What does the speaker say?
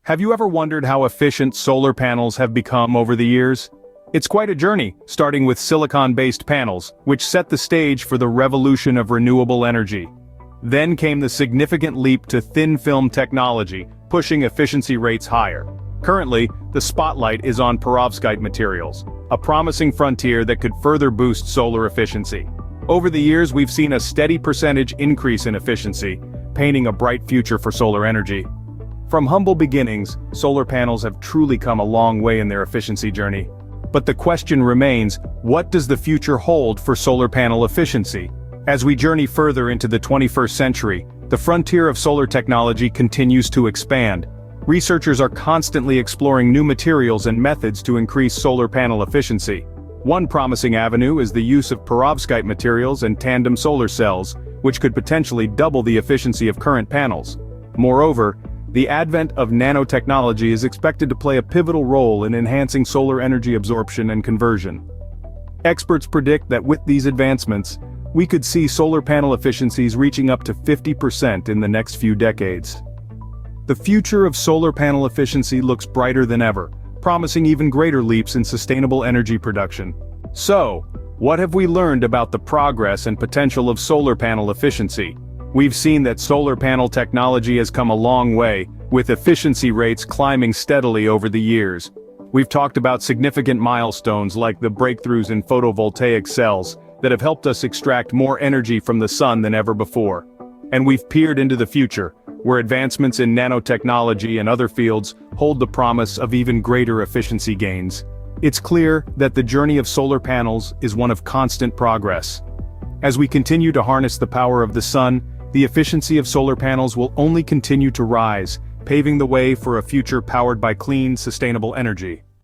Have you ever wondered how efficient solar panels have become over the years? It's quite a journey, starting with silicon-based panels, which set the stage for the revolution of renewable energy. Then came the significant leap to thin-film technology, pushing efficiency rates higher. Currently, the spotlight is on perovskite materials, a promising frontier that could further boost solar efficiency. Over the years, we've seen a steady percentage increase in efficiency, painting a bright future for solar energy. From humble beginnings, solar panels have truly come a long way in their efficiency journey. But the question remains, what does the future hold for solar panel efficiency? As we journey further into the 21st century, the frontier of solar technology continues to expand. Researchers are constantly exploring new materials and methods to increase solar panel efficiency. One promising avenue is the use of perovskite materials and tandem solar cells, which could potentially double the efficiency of current panels. Moreover, the advent of nanotechnology is expected to play a pivotal role in enhancing solar energy absorption and conversion. Experts predict that with these advancements, we could see solar panel efficiencies reaching up to 50% in the next few decades. The future of solar panel efficiency looks brighter than ever, promising even greater leaps in sustainable energy production. So, what have we learned about the progress and potential of solar panel efficiency? We've seen that solar panel technology has come a long way, with efficiency rates climbing steadily over the years. We've talked about significant milestones like the breakthroughs in photovoltaic cells that have helped us extract more energy from the sun than ever before. And we've peered into the future, where advancements in nanotechnology and other fields hold the promise of even greater efficiency gains. It's clear that the journey of solar panels is one of constant progress. As we continue to harness the power of the sun, the efficiency of solar panels will only continue to rise, paving the way for a future powered by clean, sustainable energy.